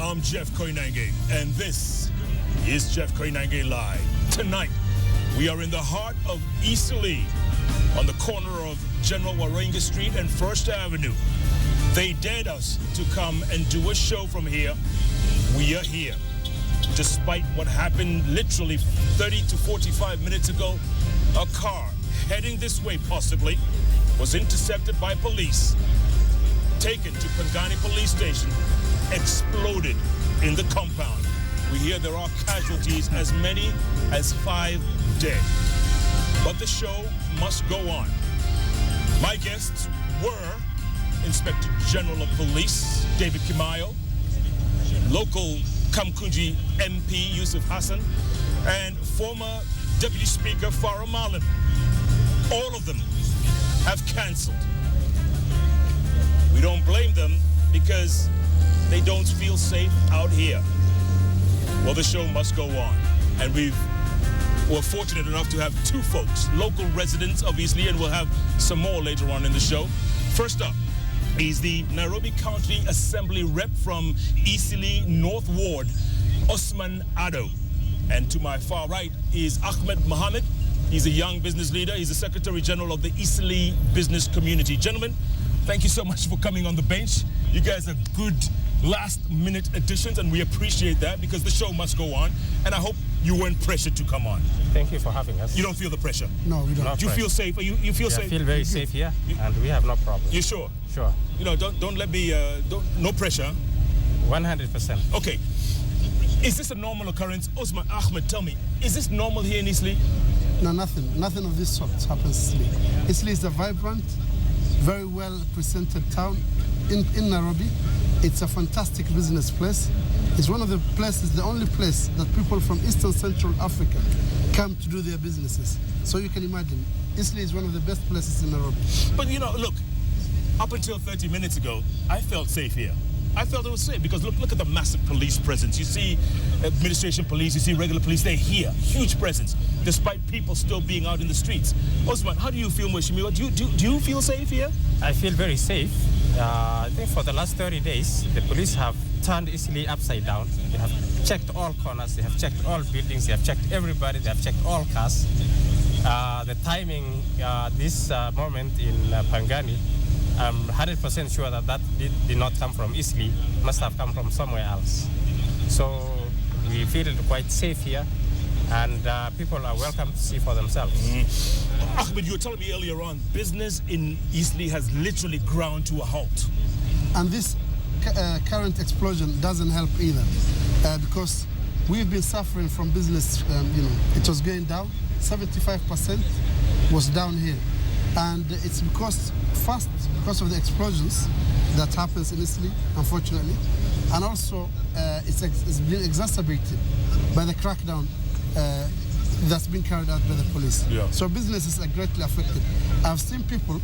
I'm Jeff Koinange, and this is Jeff Koinange Live. Tonight, we are in the heart of Eastleigh, on the corner of General Waranga Street and First Avenue. They dared us to come and do a show from here. We are here. Despite what happened literally 30 to 45 minutes ago, a car heading this way possibly was intercepted by police, taken to Pangani Police Station, exploded in the compound. We hear there are casualties, as many as 5 dead. But the show must go on. My guests were Inspector General of Police David Kimayo, local Kamkunji MP Yusuf Hassan, and former Deputy Speaker Farah Malin. All of them have cancelled. We don't blame them because they don't feel safe out here. Well, the show must go on. And we're fortunate enough to have 2 folks, local residents of Eastleigh, and we'll have some more later on in the show. First up, he's the Nairobi County Assembly rep from Eastleigh North Ward, Osman Ado. And to my far right is Ahmed Mohamed. He's a young business leader. He's the Secretary General of the Eastleigh Business Community. Gentlemen, thank you so much for coming on the bench. You guys are good last-minute additions, and we appreciate that because the show must go on. And I hope you weren't pressured to come on. Thank you for having us. You don't feel the pressure? No, we don't. Do you feel safe? You feel safe? I feel very safe here, and we have no problem. You sure? Sure. You know, don't let me, no pressure. 100%. Okay. Is this a normal occurrence? Osman, Ahmed, tell me, is this normal here in Eastleigh? No, nothing of this sort happens in Eastleigh. Eastleigh is a vibrant, very well presented town in Nairobi. It's a fantastic business place. It's one of the places, the only place that people from Eastern Central Africa come to do their businesses. So you can imagine, Eastleigh is one of the best places in Nairobi. But you know, look, up until 30 minutes ago, I felt safe here. I felt it was safe because look at the massive police presence. You see administration police, you see regular police, they're here. Huge presence, despite people still being out in the streets. Osman, how do you feel, Mweshimiwa? Do you feel safe here? I feel very safe. I think for the last 30 days, the police have turned Eastleigh upside down. They have checked all corners, they have checked all buildings, they have checked everybody, they have checked all cars. The timing, this moment in Pangani, I'm 100% sure that did not come from Eastleigh, must have come from somewhere else. So we feel quite safe here, and people are welcome to see for themselves. Ahmed, you were telling me earlier on, business in Eastleigh has literally ground to a halt. And this current explosion doesn't help either, because we've been suffering from business, it was going down, 75% was down here. And it's because of the explosions that happens in Eastleigh, unfortunately, and also it's been exacerbated by the crackdown that's been carried out by the police. Yeah. So businesses are greatly affected. I've seen people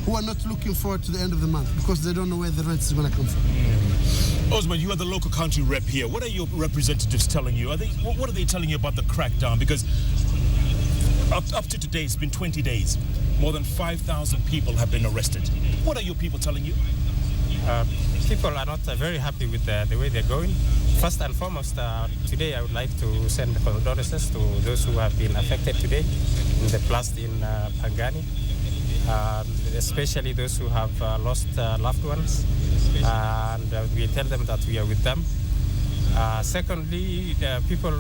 who are not looking forward to the end of the month because they don't know where the rent is going to come from. Osman, you are the local country rep here. What are your representatives telling you? What are they telling you about the crackdown? Because up to today, it's been 20 days. More than 5,000 people have been arrested. What are your people telling you? People are not very happy with the way they're going. First and foremost, today I would like to send condolences to those who have been affected today in the blast in Pangani, especially those who have lost loved ones, and we tell them that we are with them. Secondly, people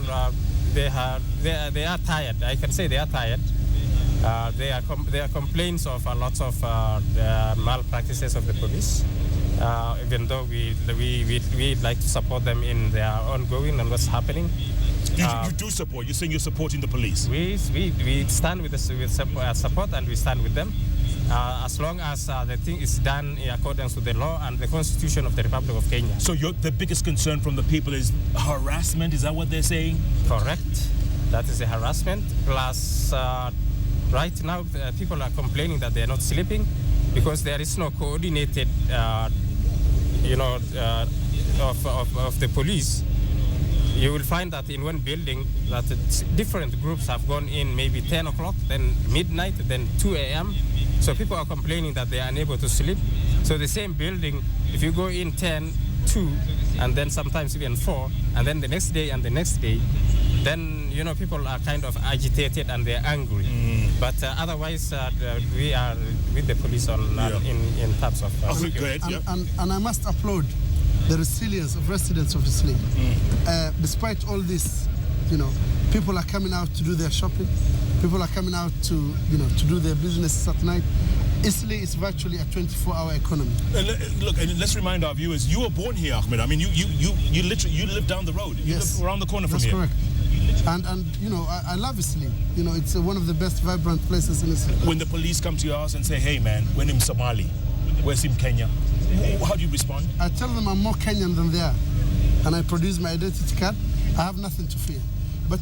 they are tired. I can say they are tired. There are complaints of lots of malpractices of the police. Even though we'd like to support them in their ongoing and what's happening. You do support. You're saying you're supporting the police. We stand with support, and we stand with them as long as the thing is done in accordance with the law and the Constitution of the Republic of Kenya. So the biggest concern from the people is harassment. Is that what they're saying? Correct. That is a harassment. Plus, right now people are complaining that they are not sleeping because there is no coordinated, of the police. You will find that in one building that different groups have gone in maybe 10 o'clock, then midnight, then 2 a.m. So people are complaining that they are unable to sleep. So the same building, if you go in 10, 2, and then sometimes even 4, and then the next day and the next day, then people are kind of agitated and they're angry. But otherwise, we are with the police on in terms of security. And I must applaud the resilience of residents of Eastleigh. Despite all this, people are coming out to do their shopping. People are coming out to do their businesses at night. Eastleigh is virtually a 24-hour economy. Look, and let's remind our viewers, you were born here, Ahmed. I mean, you literally live down the road. You live around the corner from here. That's correct. And I love Eastleigh. It's one of the best vibrant places in Eastleigh. When the police come to your house and say, hey man, we're in Somali, where's in Kenya? How do you respond? I tell them I'm more Kenyan than they are. And I produce my identity card. I have nothing to fear. But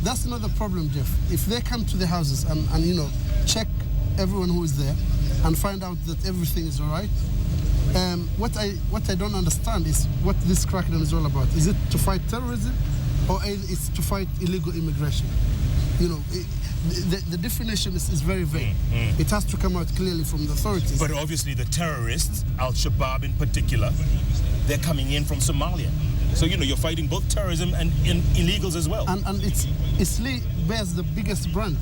that's not the problem, Jeff. If they come to the houses and check everyone who is there and find out that everything is all right, what I don't understand is what this crackdown is all about. Is it to fight terrorism, or it's to fight illegal immigration? The definition is very vague. It has to come out clearly from the authorities. But obviously the terrorists, Al-Shabaab in particular, they're coming in from Somalia. So, you're fighting both terrorism and illegals as well. And Eastleigh bears the biggest brunt.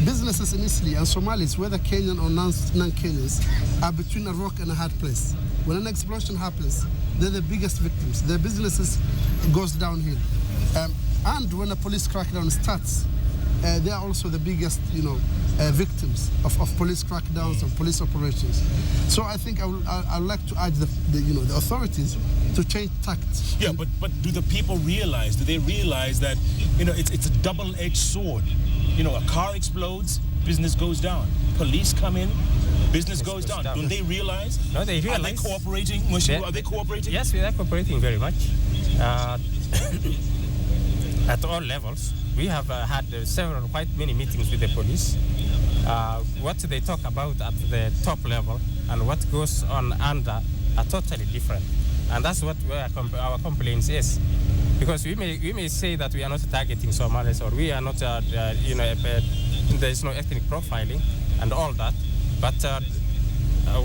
Businesses in Eastleigh and Somalis, whether Kenyan or non-Kenyans, are between a rock and a hard place. When an explosion happens, they're the biggest victims. Their businesses goes downhill. And when a police crackdown starts, they are also the biggest, victims of police crackdowns and police operations. So I think I would like to urge the authorities to change tact. Yeah, but do the people realize? Do they realize that it's a double-edged sword? A car explodes, business goes down. Police come in, business goes down. Don't they realize? No, they realize. Are they cooperating? Are they cooperating? Yes, we are cooperating very much. At all levels. We have had quite many meetings with the police. What they talk about at the top level and what goes on under are totally different. And that's what our complaints is. Because we may say that we are not targeting Somalis, or we are not, there is no ethnic profiling and all that. But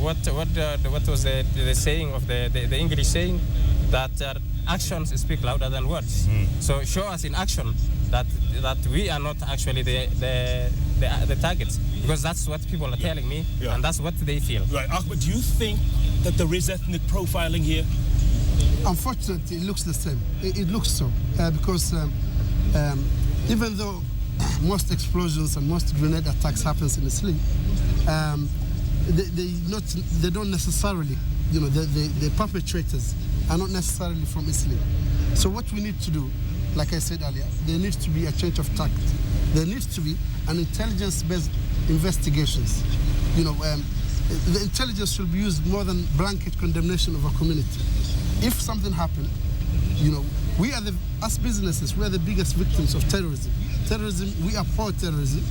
what was the saying of the English saying? That actions speak louder than words. So show us in action that we are not actually the targets, because that's what people are telling me, and that's what they feel. Right, Ahmed, do you think that there is ethnic profiling here? Unfortunately, it looks the same. It looks so, because even though most explosions and most grenade attacks happens in Eastleigh, they don't necessarily, the perpetrators are not necessarily from Eastleigh. So what we need to do, like I said earlier, there needs to be a change of tact. There needs to be an intelligence-based investigations. The intelligence should be used more than blanket condemnation of a community. If something happened, we are as businesses, we are the biggest victims of terrorism. Terrorism, we abhor terrorism.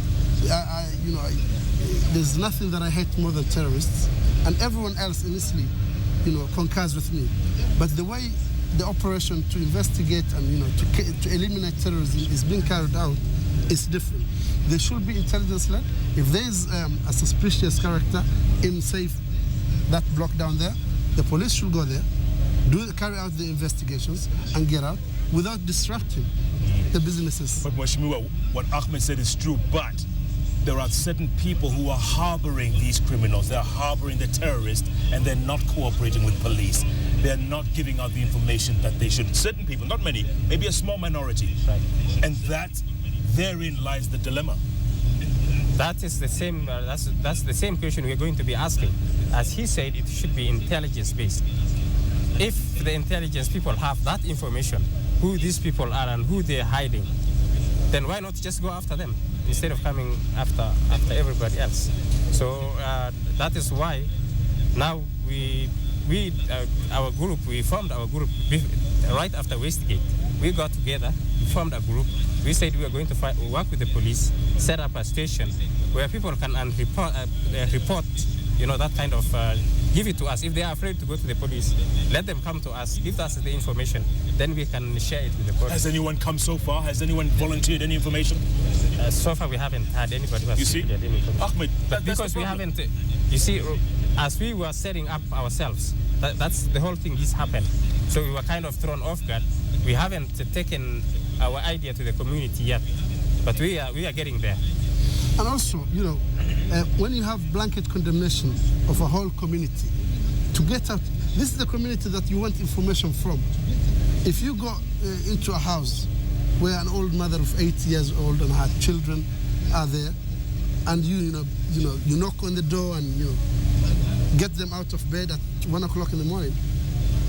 There's nothing that I hate more than terrorists, and everyone else in Eastleigh, concurs with me. But the way the operation to investigate and to eliminate terrorism is being carried out is different. There should be intelligence-led. If there is a suspicious character in, say, that block down there, the police should go there, carry out the investigations, and get out without disrupting the businesses. But Mheshimiwa, what Ahmed said is true, but there are certain people who are harboring these criminals. They're harboring the terrorists, and they're not cooperating with police. They're not giving out the information that they should. Certain people, not many, maybe a small minority. Right. And therein lies the dilemma. That is the same. That's the same question we're going to be asking. As he said, it should be intelligence-based. If the intelligence people have that information, who these people are and who they're hiding, then why not just go after them instead of coming after everybody else? So that is why now we formed our group right after Westgate. We got together, we formed a group. We said we are going to work with the police, set up a station where people can report, that kind of, give it to us. If they are afraid to go to the police, let them come to us, give us the information, then we can share it with the police. Has anyone come so far? Has anyone volunteered any information? So far we haven't had anybody who has any information. Ahmed, because we haven't, you see, as we were setting up ourselves, that's the whole thing. This happened, so we were kind of thrown off guard. We haven't taken our idea to the community yet, but we are getting there. And also, when you have blanket condemnation of a whole community, to get out, this is the community that you want information from. If you go into a house where an old mother of 80 years old and her children are there, and you knock on the door and get them out of bed at 1 o'clock in the morning,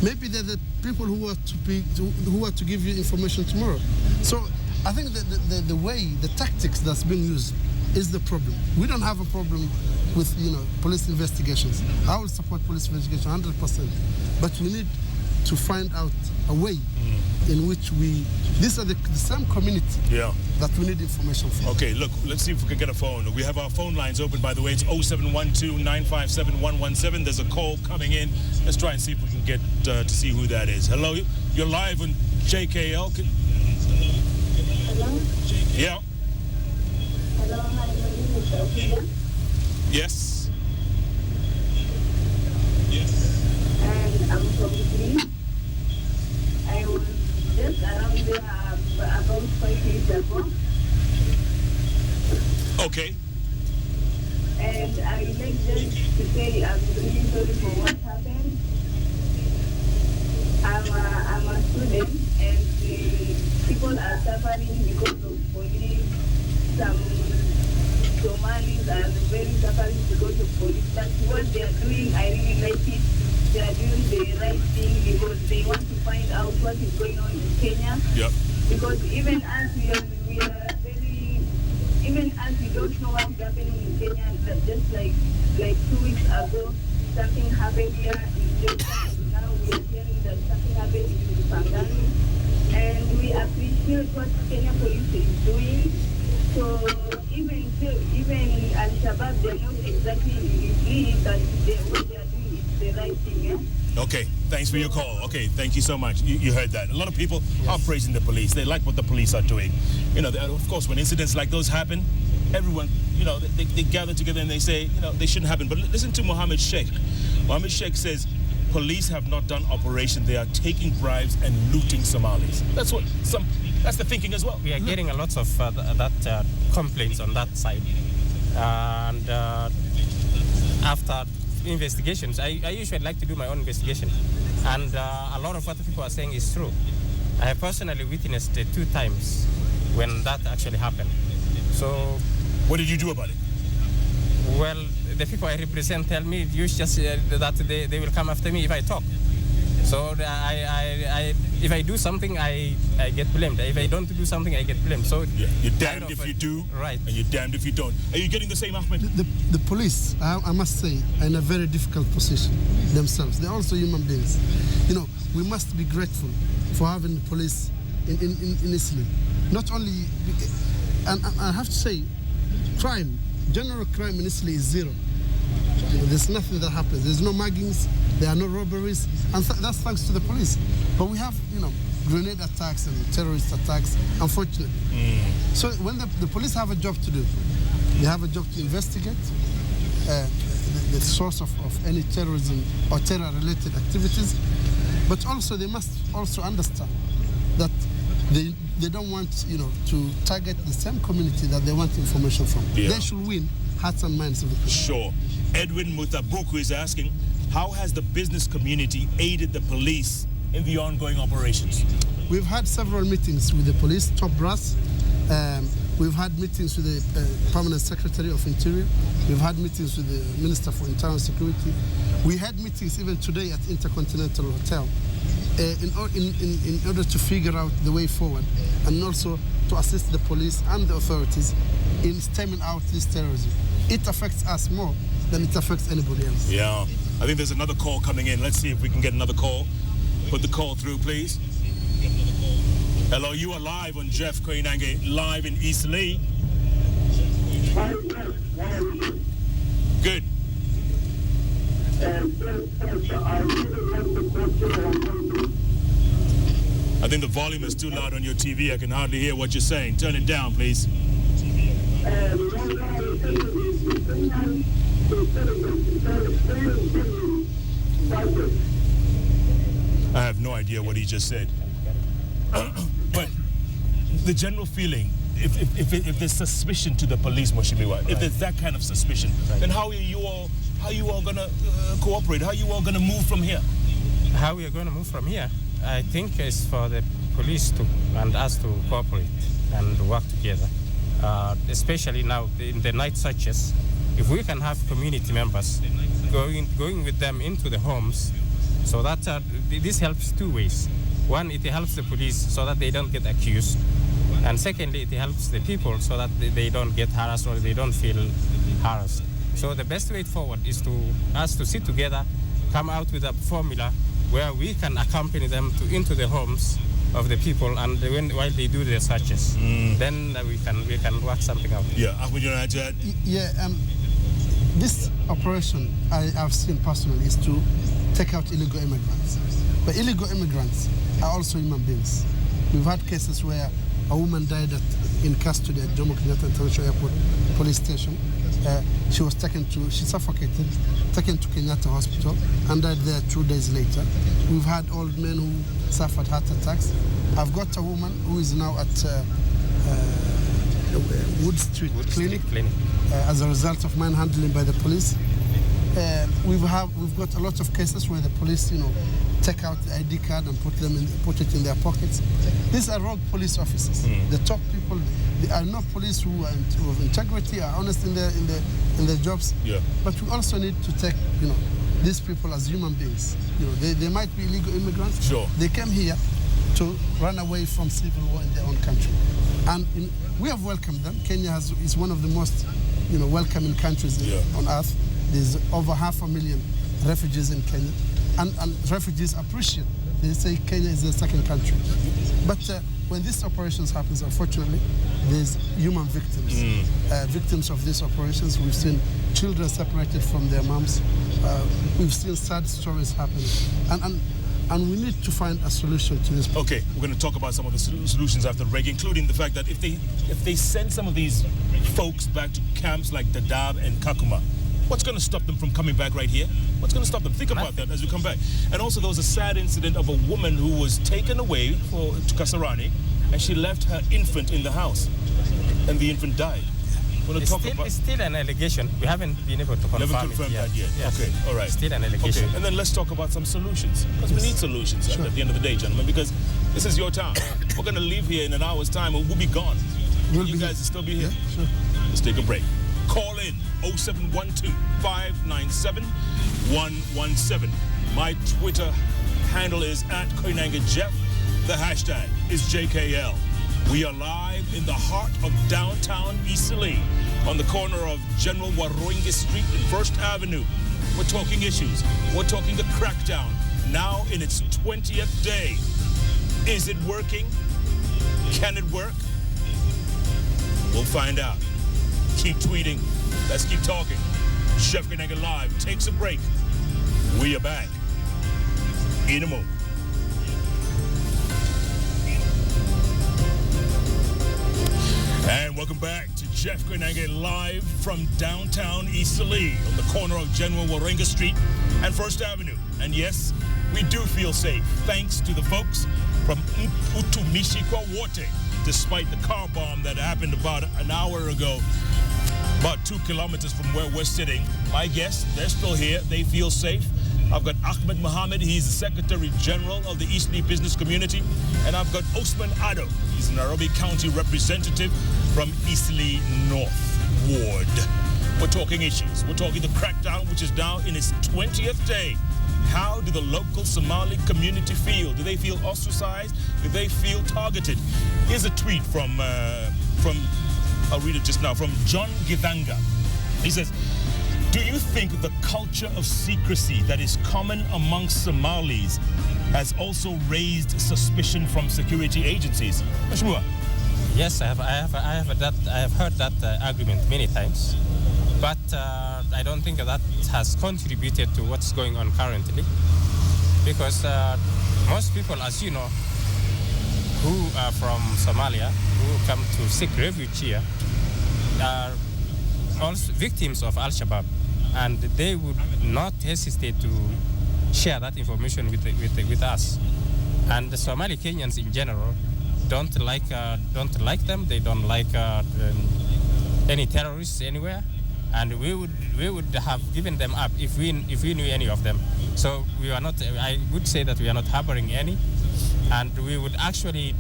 maybe they're the people who are to give you information tomorrow. So I think that the tactics that's being used is the problem. We don't have a problem with police investigations. I will support police investigation 100%, but we need to find out a way in which these are the same community that we need information from. Okay, look, let's see if we can get a phone. We have our phone lines open, by the way. It's 0712-957-117. There's a call coming in. Let's try and see if we can get to see who that is. Hello, you're live on JKL. Hello? Yeah. Hello, my name is Sophia. Yes. And I'm from Italy. I was just around there about 5 years ago. Okay. And I would like just to say I'm really sorry for what happened. I'm a student, and people are suffering because of police. Some Somalis are very suffering because of police. But what they are doing, I really like it. They are doing the right thing because they want to find out what is going on in Kenya. Yep. Because even as we are very, even as we don't know what is happening in Kenya, just like 2 weeks ago, something happened here in Ethiopia. Now we are hearing that something happened in Pangani, and we appreciate what Kenya police is doing. So even Al-Shabaab, they're not exactly believe that what they are doing is the right thing. Yeah? Okay, thanks for your call. Okay, thank you so much. You heard that. A lot of people are praising the police. They like what the police are doing. Of course, when incidents like those happen, everyone, they gather together and they say, they shouldn't happen. But listen to Mohammed Sheikh. Mohammed Sheikh says, police have not done operation. They are taking bribes and looting Somalis. That's the thinking as well. We are getting a lot of complaints on that side. And after investigations, I usually like to do my own investigation. And a lot of what people are saying is true. I have personally witnessed it 2 times when that actually happened. So, what did you do about it? Well, the people I represent tell me just that they will come after me if I talk. So if I do something, I get blamed. If I don't do something, I get blamed. So you're damned if you do, right? And you're damned if you don't. Are you getting the same, Ahmed? The police, I must say, are in a very difficult position themselves. They're also human beings. We must be grateful for having the police in Islay. Not only, and I have to say, general crime in Islay is zero. There's nothing that happens. There's no muggings, there are no robberies, and that's thanks to the police. But we have, grenade attacks and terrorist attacks, unfortunately. So when the police have a job to do, they have a job to investigate the source of any terrorism or terror-related activities, but also they must also understand that they don't want, to target the same community that they want information from. Yeah. They should win hearts and minds of the people. Sure. Edwin Mutabuku is asking, how has the business community aided the police in the ongoing operations? We've had several meetings with the police, top brass. We've had meetings with the Permanent Secretary of Interior. We've had meetings with the Minister for Internal Security. We had meetings even today at Intercontinental Hotel in order to figure out the way forward, and also to assist the police and the authorities in stemming out this terrorism. It affects us more than it affects anybody else. Yeah. I think there's another call coming in. Let's see if we can get another call. Put the call through, please. Hello, you are live on Jeff Koinange, live in Eastleigh. Good. I think the volume is too loud on your TV. I can hardly hear what you're saying. Turn it down, please. I have no idea what he just said. But the general feeling, if there's suspicion to the police, Moshimiwa, if there's that kind of suspicion, then how are you all gonna cooperate? How are you all gonna move from here? How we are going to move from here? I think it's for the police and us to cooperate and work together. Especially now in the night searches, if we can have community members going with them into the homes, so that this helps two ways. One, it helps the police so that they don't get accused, and secondly, it helps the people so that they don't get harassed or they don't feel harassed. So the best way forward is to us to sit together, come out with a formula where we can accompany them into the homes of the people, and while they do their searches, then we can work something out. Yeah, Ahmed, you want to add? Yeah, this operation I've seen personally is to take out illegal immigrants. But illegal immigrants are also human beings. We've had cases where a woman died in custody at Jomo Kenyatta International Airport police station. She was she suffocated, taken to Kenyatta Hospital, and died there 2 days later. We've had old men who suffered heart attacks. I've got a woman who is now at Wood Street Clinic. As a result of manhandling by the police. We've got a lot of cases where the police, take out the ID card and put it in their pockets. These are rogue police officers. The top people, they are not police who have integrity, are honest in their jobs. Yeah. But we also need to take, these people as human beings. They might be illegal immigrants. Sure. They came here to run away from civil war in their own country, and we have welcomed them. Kenya is one of the most, welcoming countries on earth. There's over 500,000 refugees in Kenya, and refugees appreciate. They say Kenya is their second country. But when these operations happens, unfortunately, there's human victims. Victims of these operations. We've seen children separated from their moms. We've seen sad stories happening, and we need to find a solution to this problem. Okay, we're going to talk about some of the solutions after the break, including the fact that if they send some of these folks back to camps like Dadaab and Kakuma, what's going to stop them from coming back right here? What's going to stop them? Think about that as we come back. And also, there was a sad incident of a woman who was taken away to Kasarani, and she left her infant in the house, and the infant died. It's still an allegation. We haven't been able to confirm Never confirmed that yet. Yes. Okay, all right. Still an allegation. Okay, and then let's talk about some solutions. Because we need solutions at the end of the day, gentlemen, because this is your town. We're going to leave here in an hour's time, and we'll be gone. You guys will still be here? Yeah, sure. Let's take a break. Call in 0712-597-117. My Twitter handle is @KoinangeJeff. The hashtag is JKL. We are live in the heart of downtown Eastleigh on the corner of General Waroinge Street and First Avenue. We're talking issues. We're talking the crackdown, now in its 20th day. Is it working? Can it work? We'll find out. Keep tweeting. Let's keep talking. Chef Koinange Live takes a break. We are back in a moment. And welcome back to Jeff Koinange Live from downtown Eastleigh on the corner of General Waroinge Street and First Avenue. And yes, we do feel safe thanks to the folks from Utumishikwa Wote, despite the car bomb that happened about an hour ago, about 2 kilometers from where we're sitting. My guests, they're still here. They feel safe. I've got Ahmed Mohamed. He's the Secretary General of the Eastleigh Business Community. And I've got Osman Ado. He's an Nairobi County representative from Eastleigh North Ward. We're talking issues. We're talking the crackdown, which is now in its 20th day. How do the local Somali community feel? Do they feel ostracized? Do they feel targeted? Here's a tweet from I'll read it just now, from John Githanga. He says, do you think the culture of secrecy that is common amongst Somalis has also raised suspicion from security agencies? Mashmua? Yes, I have heard that argument many times, but I don't think that has contributed to what's going on currently, because most people, as you know, who are from Somalia, who come to seek refuge here, are also victims of Shabaab. and they would not hesitate to share that information with us. And the Somali Kenyans in general don't like them. They don't like any terrorists anywhere, and we would have given them up if we knew any of them. So we are not. I would say that we are not harboring any, and we would actually,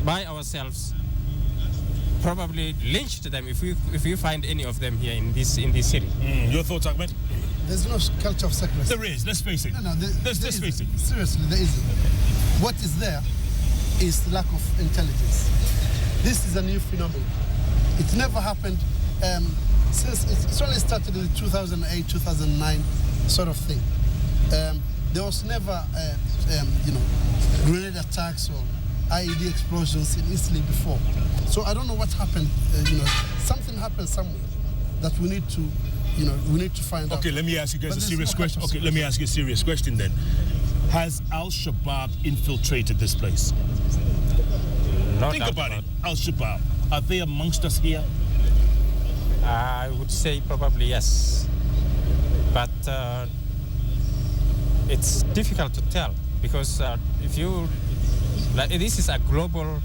by ourselves, probably lynch them if we find any of them here in this city. Your thoughts, Ahmed? There's no culture of secrecy. There is. Let's face it. No, let's face it. Seriously, there isn't. What is there is lack of intelligence. This is a new phenomenon. It never happened since it's only started in 2008, 2009 sort of thing. There was never, grenade attacks or IED explosions in Eastleigh before. So I don't know what happened. Something happened somewhere that we need to find out. Okay, let me ask you guys a serious question. Okay, let me ask you a serious question then. Has Al-Shabaab infiltrated this place? Think about it. Al-Shabaab, are they amongst us here? I would say probably yes, but it's difficult to tell because this is a global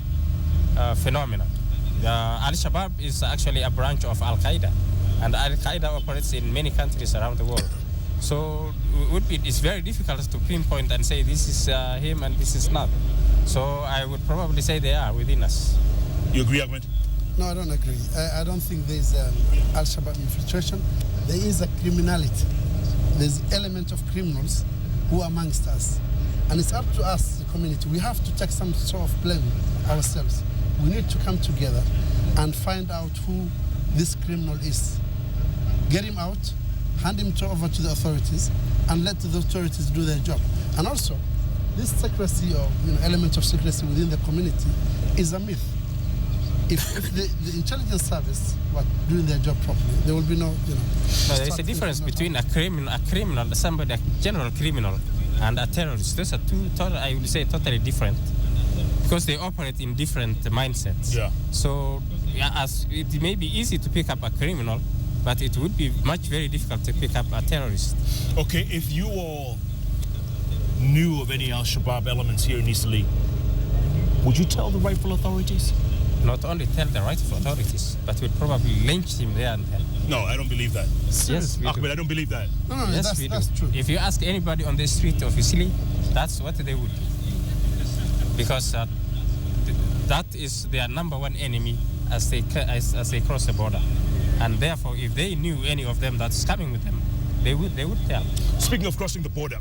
phenomenon. Al-Shabaab is actually a branch of Al-Qaeda, and Al-Qaeda operates in many countries around the world. So it's very difficult to pinpoint and say this is him and this is not. So I would probably say they are within us. You agree, Ahmed? No, I don't agree. I don't think there's Al-Shabaab infiltration. There is a criminality. There's element of criminals who are amongst us. And it's up to us, the community. We have to take some sort of blame ourselves. We need to come together and find out who this criminal is. Get him out, hand him over to the authorities, and let the authorities do their job. And also, this secrecy or element of secrecy within the community is a myth. If the intelligence service were doing their job properly, there will be no, there is a difference between a criminal, somebody, a general criminal, and a terrorist. Those are two, I would say, totally different, because they operate in different mindsets. Yeah. So, as it may be easy to pick up a criminal, but it would be very difficult to pick up a terrorist. Okay, if you all knew of any Al-Shabaab elements here in Eastleigh, would you tell the rightful authorities? Not only tell the rightful authorities, but we'd probably lynch him there and then. No, I don't believe that. Yes, we Ahmed, do. I don't believe that. No, yes, that's true. If you ask anybody on the street of Eastleigh, that's what they would do. Because that is their number one enemy as they cross the border. And therefore, if they knew any of them that's coming with them, they would tell. Speaking of crossing the border,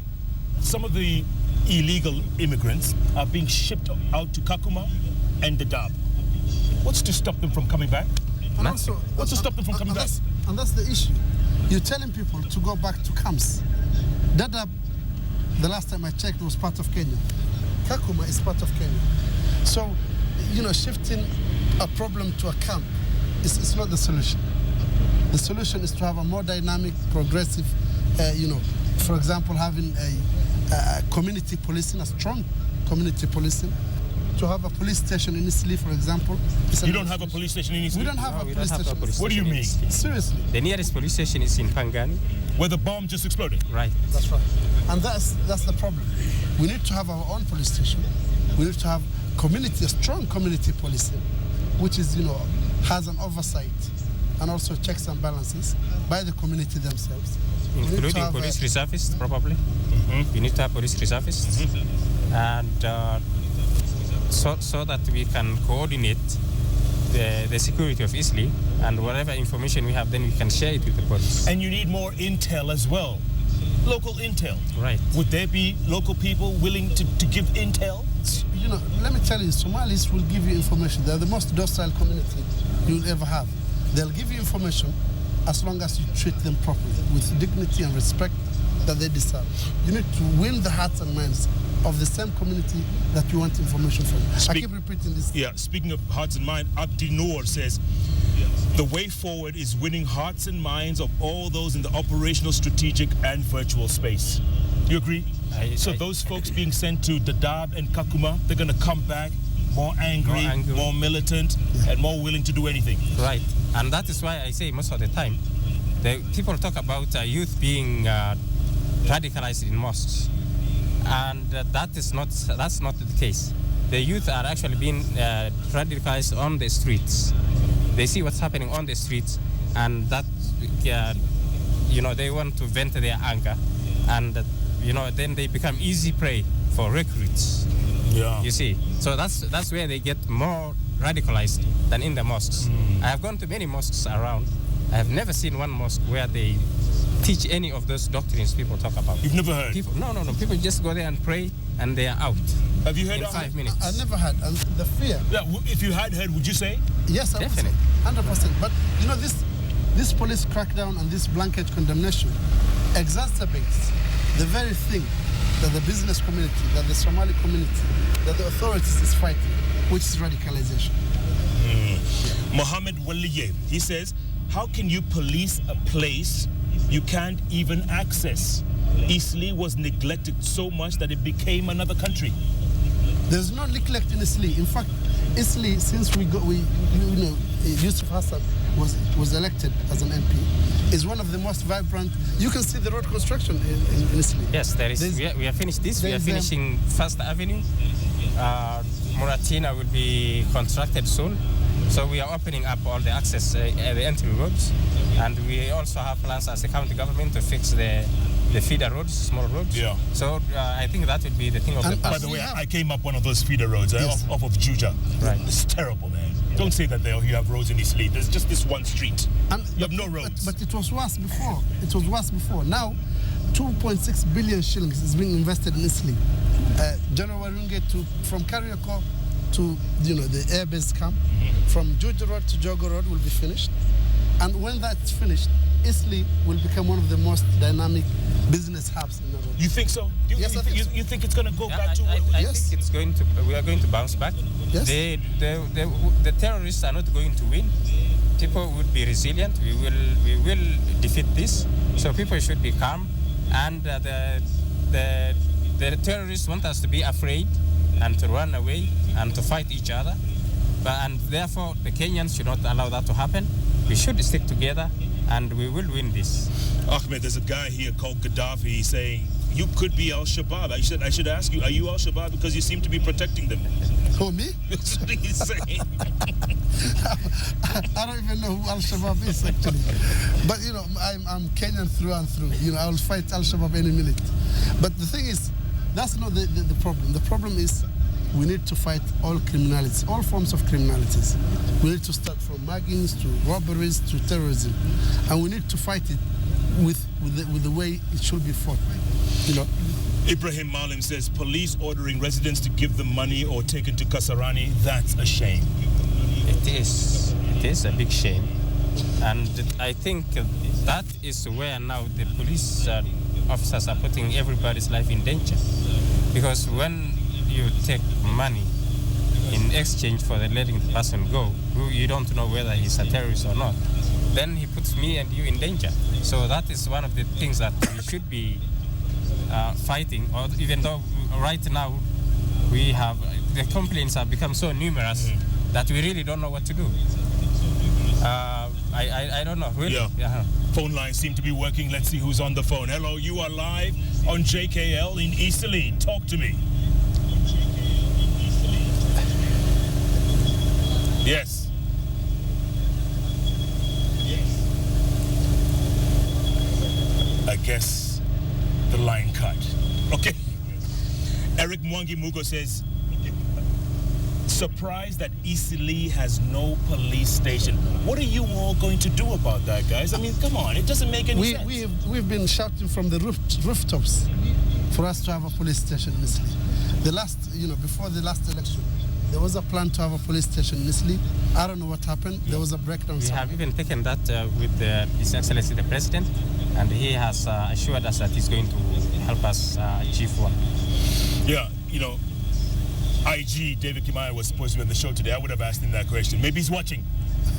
some of the illegal immigrants are being shipped out to Kakuma and Dadaab. What's to stop them from coming back? And also, What's to stop them from coming back? And that's the issue. You're telling people to go back to camps. Dadaab, the last time I checked, was part of Kenya. Kakuma is part of Kenya. So, shifting a problem to a camp is not the solution. The solution is to have a more dynamic, progressive, for example, having a community policing, a strong community policing. To have a police station in Eastleigh, for example. You don't have a police station in Eastleigh? We don't have a police station. What do you mean? Seriously. The nearest police station is in Pangani. Where the bomb just exploded? Right. That's right. And that's the problem. We need to have our own police station. We need to have a strong community policing, which is, has an oversight and also checks and balances by the community themselves. Including police reservists, probably. Mm-hmm. We need to have police reservists. Mm-hmm. And so that we can coordinate the security of Eastleigh, and whatever information we have, then we can share it with the police. And you need more intel as well. Local intel. Right. Would there be local people willing to give intel? Let me tell you, Somalis will give you information. They're the most docile community you'll ever have. They'll give you information as long as you treat them properly, with dignity and respect that they deserve. You need to win the hearts and minds of the same community that you want information from. I keep repeating this. Yeah, speaking of hearts and minds, Abdi Noor says, the way forward is winning hearts and minds of all those in the operational, strategic, and virtual space. You agree? So those folks being sent to Dadaab and Kakuma, they're going to come back more angry, more militant, and more willing to do anything. Right. And that is why I say most of the time, People talk about youth being radicalized in mosques, and that's not the case. The youth are actually being radicalized on the streets. They see what's happening on the streets, and that they want to vent their anger, and then they become easy prey for recruits. Yeah. You see, so that's where they get more radicalized than in the mosques. I have gone to many mosques around. I have never seen one mosque where they teach any of those doctrines people talk about. You've never heard? No. People just go there and pray, and they are out. Have you heard in of 5 minutes? I never had. And the fear. Yeah, if you had heard, would you say? Yes, I would say. Definitely. 100%. But this police crackdown and this blanket condemnation exacerbates the very thing that the business community, that the Somali community, that the authorities is fighting, which is radicalization. Mohammed Waliye, he says, how can you police a place you can't even access? Eastleigh was neglected so much that it became another country. There's no neglect in Eastleigh. In fact, Eastleigh, since Yusuf Hassan was elected as an MP, is one of the most vibrant. You can see the road construction in Eastleigh. Yes, there is. We have finished this. We are finishing First Avenue. Muratina will be constructed soon. So we are opening up all the access, the entry roads, and we also have plans as a county government to fix the feeder roads, small roads. Yeah. So I think that would be the thing of the past. By the way, I came up one of those feeder roads off of Juja. Right. It's terrible, man. Don't say that you have roads in Eastleigh. There's just this one street. You have no roads. But it was worse before. Now, 2.6 billion shillings is being invested in Eastleigh. General Warunge from Kariako to the airbase camp, from Juja Road to Jogo Road will be finished. And when that's finished, Eastleigh will become one of the most dynamic business hubs in the world. You think so? Yes, I think so. You think it's going to go back to... I Yes. think we are going to bounce back. Yes. The terrorists are not going to win. People would be resilient. We will defeat this. So people should be calm. And the terrorists want us to be afraid and to run away and to fight each other. And therefore, the Kenyans should not allow that to happen. We should stick together, and we will win this. Ahmed, there's a guy here called Qaddafi saying, you could be Al-Shabaab. I should ask you, are you Al-Shabaab because you seem to be protecting them? Who, me? That's what he's saying. I don't even know who Al-Shabaab is, actually. But, I'm Kenyan through and through. I will fight Al-Shabaab any minute. But the thing is, that's not the problem. The problem is we need to fight all criminalities, all forms of criminalities. We need to start from muggings to robberies to terrorism. And we need to fight it with the way it should be fought. Ibrahim Allen says police ordering residents to give them money or taken to Kasarani, that's a shame. It is a big shame. And I think that is where now the police officers are putting everybody's life in danger. Because when you take money in exchange for letting the person go, who you don't know whether he's a terrorist or not, then he puts me and you in danger. So that is one of the things that we should be fighting, or even though right now the complaints have become so numerous that we really don't know what to do. I don't know, really. Yeah. Phone lines seem to be working. Let's see who's on the phone. Hello, you are live on JKL in Eastleigh. Talk to me. Yes. I guess the line cut. Okay. Eric Mwangi Mugo says, surprised that Eastleigh has no police station. What are you all going to do about that, guys? I mean, come on, it doesn't make any sense. We've been shouting from the rooftops for us to have a police station in Eastleigh. Before the last election, there was a plan to have a police station in Eastleigh. I don't know what happened. There was a breakdown. We have even taken that with His Excellency the President, and he has assured us that he's going to help us achieve one. Yeah, IG David Kimaya was supposed to be on the show today. I would have asked him that question. Maybe he's watching.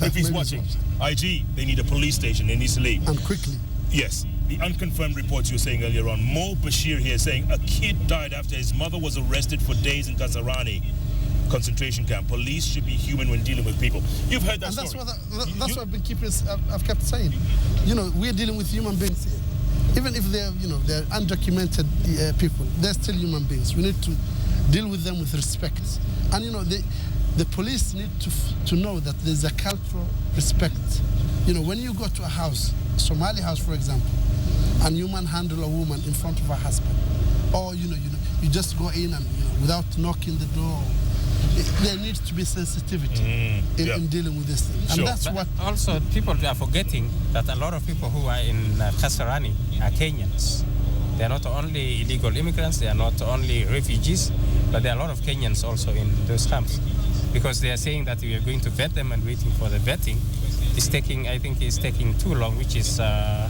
If he's watching, IG, they need a police station in Eastleigh. And quickly. Yes. The unconfirmed reports you were saying earlier on. Mo Bashir here saying a kid died after his mother was arrested for days in Kasarani. concentration camp. Police should be human when dealing with people. You've heard that And story. that's what I've kept saying. You know, we're dealing with human beings here. Even if they're, you know, they're undocumented people, they're still human beings. We need to deal with them with respect. And you know, the police need to know that there's a cultural respect. You know, when you go to a house, Somali house, for example, and you manhandle a woman in front of her husband, or you just go in and without knocking the door. There needs to be sensitivity in dealing with this thing. And that's what... Also, people are forgetting that a lot of people who are in Kasarani are Kenyans. They are not only illegal immigrants, they are not only refugees, but there are a lot of Kenyans also in those camps. Because they are saying that we are going to vet them and waiting for the vetting. I think it's taking too long, which is... I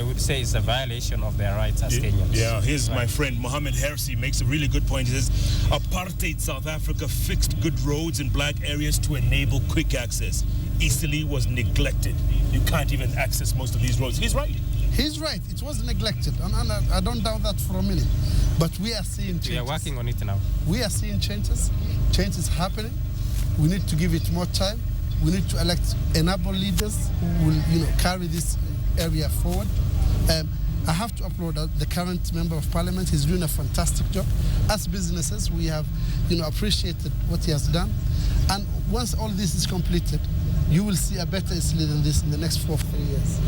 would say it's a violation of their rights as Kenyans. Yeah, here's my friend Mohammed Harris. He makes a really good point. He says, apartheid South Africa fixed good roads in black areas to enable quick access. Eastleigh was neglected. You can't even access most of these roads. He's right. He's right. It was neglected. And I don't doubt that for a minute. But we are seeing changes. We are working on it now. We are seeing changes. Change is happening. We need to give it more time. We need to elect enable leaders who will, carry this area forward. I have to applaud the current member of parliament. He's doing a fantastic job. As businesses, we have, appreciated what he has done. And once all this is completed, you will see a better Eastleigh than this in the next 4 years.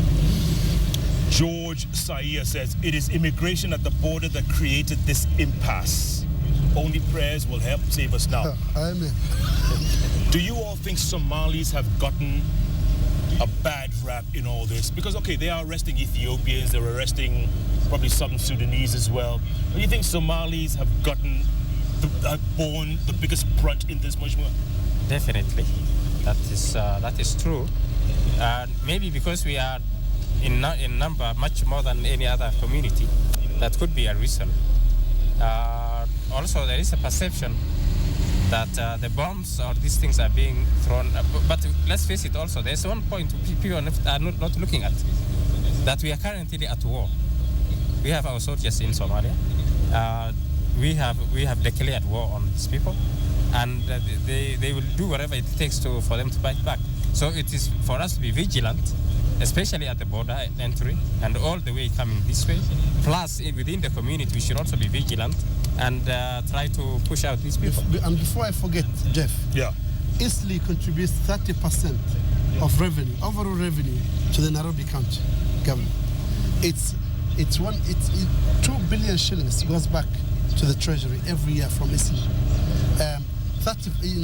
George Saia says, it is immigration at the border that created this impasse. Only prayers will help save us now. Amen. Do you all think Somalis have gotten a bad rap in all this? Because, okay, they are arresting Ethiopians, they're arresting probably Southern Sudanese as well. Do you think Somalis have borne the biggest brunt in this much more? Definitely. That is true. Maybe because we are in number much more than any other community, that could be a reason. Also, there is a perception that the bombs or these things are being thrown. But let's face it also, there's one point people are not looking at, that we are currently at war. We have our soldiers in Somalia. We have declared war on these people, and they will do whatever it takes for them to fight back. So it is for us to be vigilant, especially at the border entry and all the way coming this way. Plus, within the community, we should also be vigilant and try to push out these people. And before I forget, Jeff, Eastleigh contributes 30% of revenue, overall revenue, to the Nairobi County government. It's 2 billion shillings goes back to the treasury every year from Eastleigh.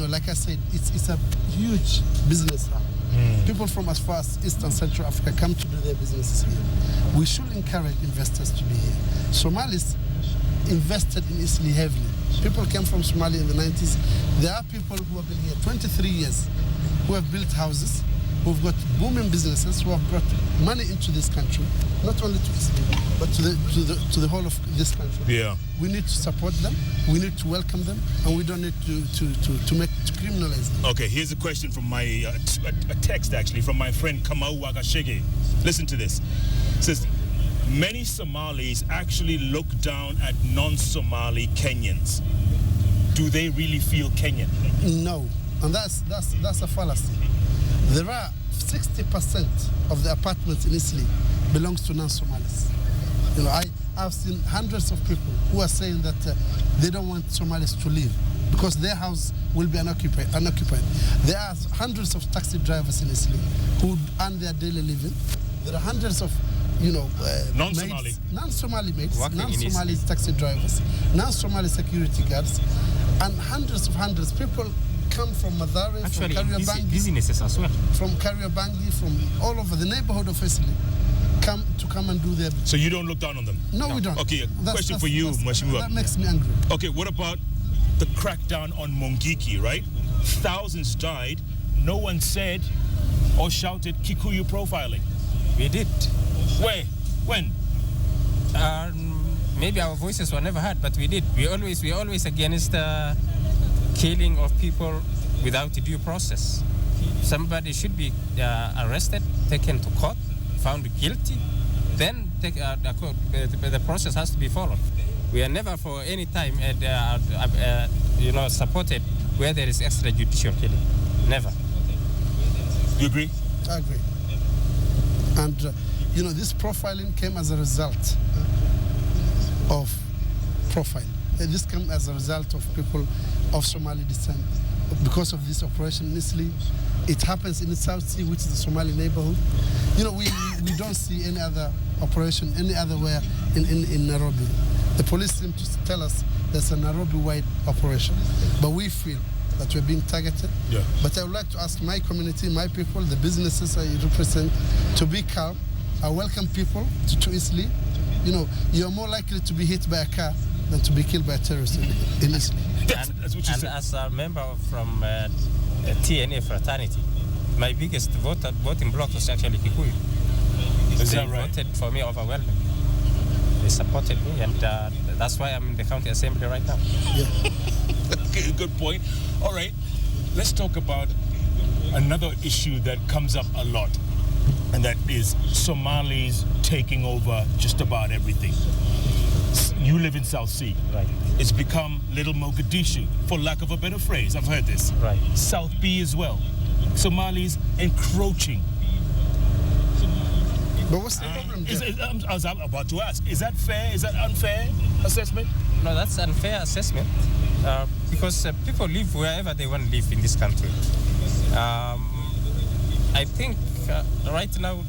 Like I said, it's a huge business hub. People from as far as East and Central Africa come to do their businesses here. We should encourage investors to be here. Somalis invested in Eastleigh heavily. People came from Somalia in the 90s. There are people who have been here 23 years, who have built houses, who've got booming businesses, who have brought money into this country, not only to Eastleigh, but to the whole of this country. Yeah. We need to support them, we need to welcome them, and we don't need to criminalize them. Okay, here's a question from my, a text actually, from my friend Kamau Wagashege. Listen to this. It says, many Somalis actually look down at non-Somali Kenyans. Do they really feel Kenyan? No, and that's a fallacy. There are 60% of the apartments in Eastleigh belongs to non-Somalis. I've seen hundreds of people who are saying that they don't want Somalis to leave because their house will be unoccupied. There are hundreds of taxi drivers in Eastleigh who earn their daily living. There are hundreds of non-Somali mates, non-Somali taxi drivers, non-Somali security guards, and hundreds people come from Mathare, from Kariobangi, businesses as well, from Kariobangi, from all over the neighborhood of Eastleigh, come and do their business. So you don't look down on them? No, we don't. Okay, question for you, Mheshimiwa. That makes me angry. Okay, what about the crackdown on Mungiki, right? Thousands died. No one said or shouted Kikuyu profiling. We did. Where? When? Maybe our voices were never heard, but we did. We always against killing of people without a due process. Somebody should be arrested, taken to court, found guilty, then the process has to be followed. We are never for any time supported where there is extrajudicial killing. Never. You agree? I agree. And, this profiling came as a result of profiling. This came as a result of people of Somali descent. Because of this operation in Eastleigh, it happens in the South Sea, which is the Somali neighborhood. We don't see any other operation any other where in Nairobi. The police seem to tell us there's a Nairobi-wide operation, but we feel that we're being targeted. Yeah. But I would like to ask my community, my people, the businesses I represent, to be calm. I welcome people to Eastleigh. You're more likely to be hit by a car than to be killed by a terrorist in Eastleigh. That's what you said. As a member from TNA fraternity, my biggest voting bloc was actually Kikuyu. They voted for me overwhelmingly. They supported me, and that's why I'm in the county assembly right now. Yeah. Okay, good point. All right, let's talk about another issue that comes up a lot, and that is Somalis taking over just about everything. You live in South Sea. Right. It's become Little Mogadishu, for lack of a better phrase. I've heard this. Right. South B as well. Somalis encroaching. But what's the problem, Jeff? I was about to ask, is that fair? Is that unfair assessment? No, that's unfair assessment because people live wherever they want to live in this country. I think right now,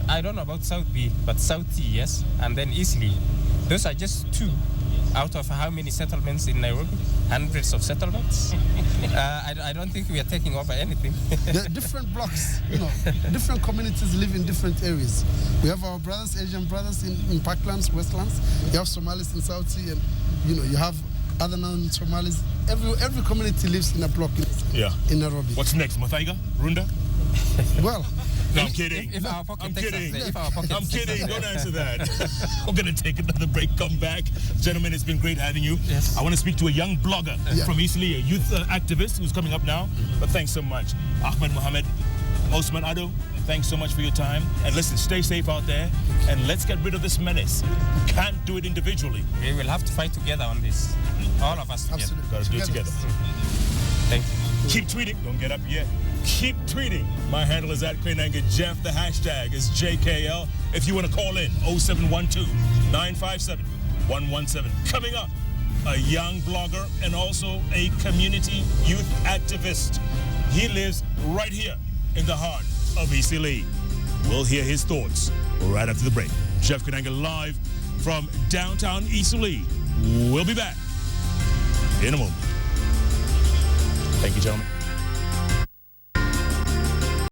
I don't know about South B, but South T, yes, and then Eastleigh. Those are just two out of how many settlements in Nairobi? Hundreds of settlements. I don't think we are taking over anything. There are different blocks, different communities live in different areas. We have our brothers, Asian brothers in Parklands, Westlands. You have Somalis in South Sea, and you have other non-Somalis. Every community lives in a block in Nairobi. What's next, Muthaiga? Runda? Well, no, I'm kidding. I'm kidding. I'm kidding. Don't answer that. We're going to take another break, come back. Gentlemen, it's been great having you. Yes. I want to speak to a young blogger from Eastleigh, a youth activist who's coming up now. But thanks so much. Ahmed Mohamed, Osman Ado, thanks so much for your time. And listen, stay safe out there. And let's get rid of this menace. We can't do it individually. We will have to fight together on this. All of us together. Absolutely. Got to do it together. Thank you. Keep tweeting. Don't get up yet. Keep tweeting. My handle is @Koinange. Jeff, the hashtag is JKL. If you want to call in, 0712-957-117. Coming up, a young blogger and also a community youth activist. He lives right here in the heart of Eastleigh. We'll hear his thoughts right after the break. Jeff Koinange live from downtown Eastleigh. We'll be back in a moment. Thank you, gentlemen.